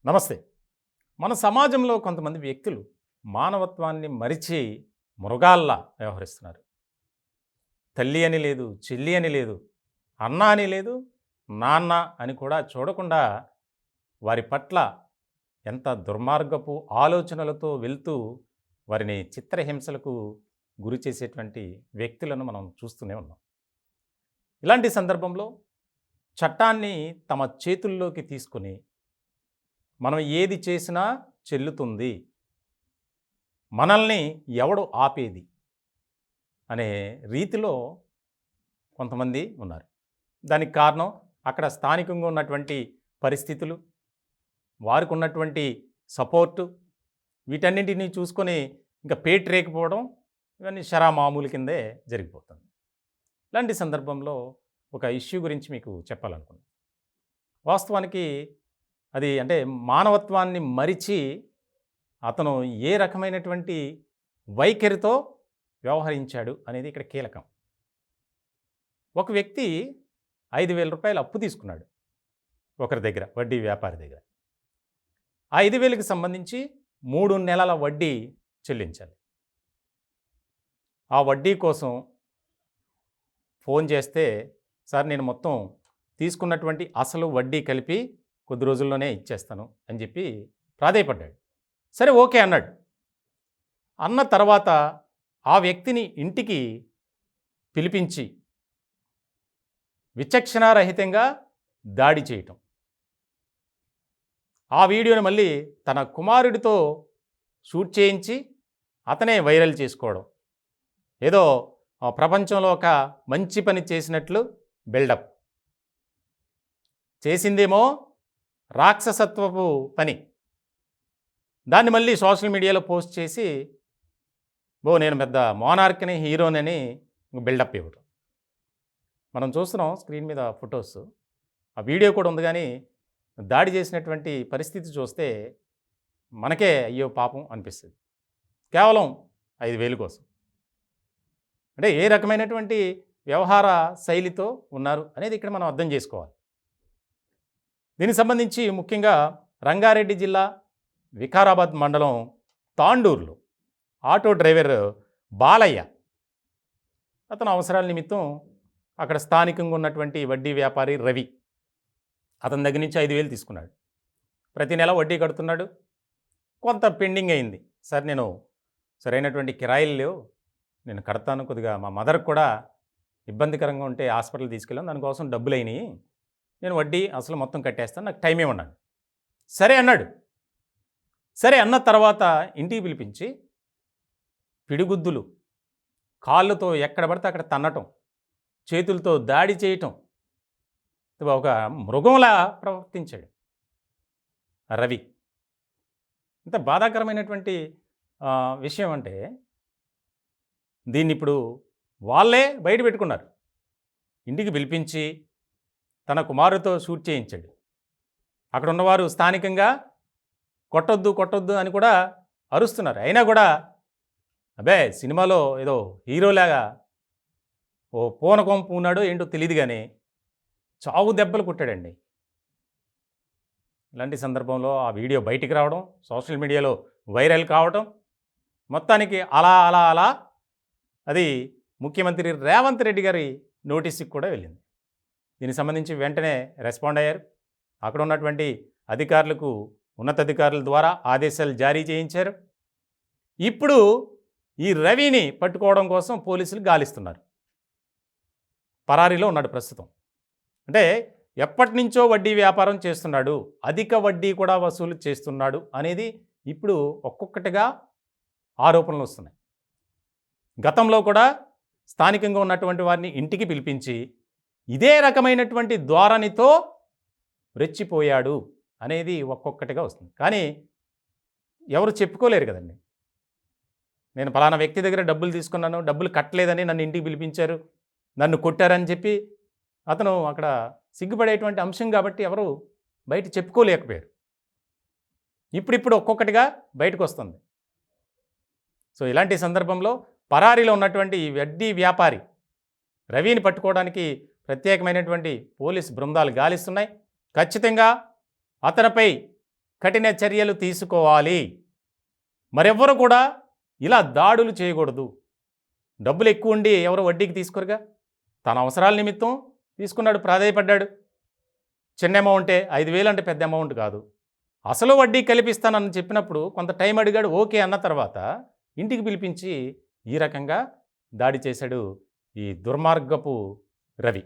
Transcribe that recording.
నమస్తే. మన సమాజంలో కొంతమంది వ్యక్తులు మానవత్వాన్ని మరిచి మృగాల్లా వ్యవహరిస్తున్నారు. తల్లి అని లేదు, చెల్లి అని లేదు, అన్న అని లేదు, నాన్న అని కూడా చూడకుండా వారి పట్ల ఎంత దుర్మార్గపు ఆలోచనలతో వెళ్తూ వారిని చిత్రహింసలకు గురి చేసేటువంటి వ్యక్తులను మనం చూస్తూనే ఉన్నాం. ఇలాంటి సందర్భంలో చట్టాన్ని తమ చేతుల్లోకి తీసుకొని మనం ఏది చేసినా చెల్లుతుంది, మనల్ని ఎవడు ఆపేది అనే రీతిలో కొంతమంది ఉన్నారు. దానికి కారణం అక్కడ స్థానికంగా ఉన్నటువంటి పరిస్థితులు, వారికి ఉన్నటువంటి సపోర్టు, వీటన్నింటినీ చూసుకొని ఇంకా పేటరేకపోవడం ఇవన్నీ మామూలు కిందే జరిగిపోతుంది. ఇలాంటి సందర్భంలో ఒక ఇష్యూ గురించి మీకు చెప్పాలనుకున్నాను. వాస్తవానికి అది అంటే మానవత్వాన్ని మరిచి అతను ఏ రకమైనటువంటి వైఖరితో వ్యవహరించాడు అనేది ఇక్కడ కీలకం. ఒక వ్యక్తి 5,000 రూపాయలు అప్పు తీసుకున్నాడు ఒకరి దగ్గర, వడ్డీ వ్యాపారి దగ్గర. ఆ 5,000కి సంబంధించి 3 నెలల వడ్డీ చెల్లించాలి. ఆ వడ్డీ కోసం ఫోన్ చేస్తే, సార్ నేను మొత్తం తీసుకున్నటువంటి అసలు వడ్డీ కలిపి కొద్ది రోజుల్లోనే ఇచ్చేస్తాను అని చెప్పి ప్రాధేయపడ్డాడు. సరే ఓకే అన్నాడు. అన్న తర్వాత ఆ వ్యక్తిని ఇంటికి పిలిపించి విచక్షణారహితంగా దాడి చేయటం, ఆ వీడియోని మళ్ళీ తన కుమారుడితో షూట్ చేయించి అతనే వైరల్ చేసుకోవడం, ఏదో ప్రపంచంలో ఒక మంచి పని చేసినట్లు బిల్డప్. చేసిందేమో రాక్షసత్వపు పని, దాన్ని మళ్ళీ సోషల్ మీడియాలో పోస్ట్ చేసి నేను పెద్ద మోనార్క్ని, హీరోనని బిల్డప్ ఇవ్వడం. మనం చూస్తున్నాం స్క్రీన్ మీద ఫొటోస్, ఆ వీడియో కూడా ఉంది. కానీ దాడి చేసినటువంటి పరిస్థితి చూస్తే మనకే అయ్యో పాపం అనిపిస్తుంది. కేవలం 5,000 కోసం. అంటే ఏ రకమైనటువంటి వ్యవహార శైలితో ఉన్నారు అనేది ఇక్కడ మనం అర్థం చేసుకోవాలి. దీనికి సంబంధించి ముఖ్యంగా రంగారెడ్డి జిల్లా వికారాబాద్ మండలం తాండూరులో ఆటో డ్రైవర్ బాలయ్య, అతను అవసరాల నిమిత్తం అక్కడ స్థానికంగా ఉన్నటువంటి వడ్డీ వ్యాపారి రవి, అతని దగ్గర నుంచి 5,000 తీసుకున్నాడు. ప్రతి నెల వడ్డీ కడుతున్నాడు. కొంత పెండింగ్ అయింది. సార్ నేను సరైనటువంటి కిరాయిలు లేవు, నేను కడతాను, కొద్దిగా మా మదర్కి కూడా ఇబ్బందికరంగా ఉంటే హాస్పిటల్ తీసుకెళ్ళాను, దానికోసం డబ్బులు అయినాయి, నేను వడ్డీ అసలు మొత్తం కట్టేస్తాను, నాకు టైం ఏమన్నాడు. సరే అన్నాడు. సరే అన్న తర్వాత ఇంటికి పిలిపించి పిడిగుద్దులు, కాళ్ళతో ఎక్కడ పడితే అక్కడ తన్నటం, చేతులతో దాడి చేయటం, ఒక మృగంలా ప్రవర్తించాడు రవి. ఇంత బాధాకరమైనటువంటి విషయం అంటే దీన్ని ఇప్పుడు వాళ్ళే బయట పెట్టుకున్నారు. ఇంటికి పిలిపించి తన కుమారుతో షూట్ చేయించాడు. అక్కడ ఉన్నవారు స్థానికంగా కొట్టొద్దు కొట్టొద్దు అని కూడా అరుస్తున్నారు. అయినా కూడా అబ్బే సినిమాలో ఏదో హీరోలాగా ఓ పూనకం పూనాడో ఏంటో తెలియదు, కానీ చావు దెబ్బలు కొట్టాడండి. ఇలాంటి సందర్భంలో ఆ వీడియో బయటికి రావడం, సోషల్ మీడియాలో వైరల్ కావటం, మొత్తానికి అలా అలా అలా అది ముఖ్యమంత్రి రేవంత్ రెడ్డి గారి నోటీస్కి కూడా వెళ్ళింది. దీనికి సంబంధించి వెంటనే రెస్పాండ్ అయ్యారు. అక్కడ ఉన్నటువంటి అధికారులకు ఉన్నతాధికారుల ద్వారా ఆదేశాలు జారీ చేయించారు. ఇప్పుడు ఈ రవిని పట్టుకోవడం కోసం పోలీసులు గాలిస్తున్నారు. పరారీలో ఉన్నాడు ప్రస్తుతం. అంటే ఎప్పటి నుంచో వడ్డీ వ్యాపారం చేస్తున్నాడు, అధిక వడ్డీ కూడా వసూలు చేస్తున్నాడు అనేది ఇప్పుడు ఒక్కొక్కటిగా ఆరోపణలు వస్తున్నాయి. గతంలో కూడా స్థానికంగా ఉన్నటువంటి వారిని ఇంటికి పిలిపించి ఇదే రకమైనటువంటి ధోరణితో రెచ్చిపోయాడు అనేది ఒక్కొక్కటిగా వస్తుంది. కానీ ఎవరు చెప్పుకోలేరు కదండి. నేను ఫలానా వ్యక్తి దగ్గర డబ్బులు తీసుకున్నాను, డబ్బులు కట్టలేదని నన్ను ఇంటికి పిలిపించారు, నన్ను కొట్టారని చెప్పి అతను అక్కడ సిగ్గుపడేటువంటి అంశం కాబట్టి ఎవరు బయట చెప్పుకోలేకపోయారు. ఇప్పుడిప్పుడు ఒక్కొక్కటిగా బయటకు వస్తుంది. సో ఇలాంటి సందర్భంలో పరారీలో ఉన్నటువంటి ఈ వడ్డీ వ్యాపారి రవిని పట్టుకోవడానికి ప్రత్యేకమైనటువంటి పోలీస్ బృందాలు గాలిస్తున్నాయి. ఖచ్చితంగా అతనిపై కఠిన చర్యలు తీసుకోవాలి. మరెవ్వరు కూడా ఇలా దాడులు చేయకూడదు. డబ్బులు ఎక్కువ ఉండి ఎవరు వడ్డీకి తీసుకోరుగా. తన అవసరాల నిమిత్తం తీసుకున్నాడు, ప్రాధేయపడ్డాడు. చిన్న అమౌంటే, 5,000 అంటే పెద్ద అమౌంట్ కాదు. అసలు వడ్డీ కల్పిస్తానని చెప్పినప్పుడు కొంత టైం అడిగాడు. ఓకే అన్న తర్వాత ఇంటికి పిలిపించి ఈ రకంగా దాడి చేశాడు ఈ దుర్మార్గపు రవి.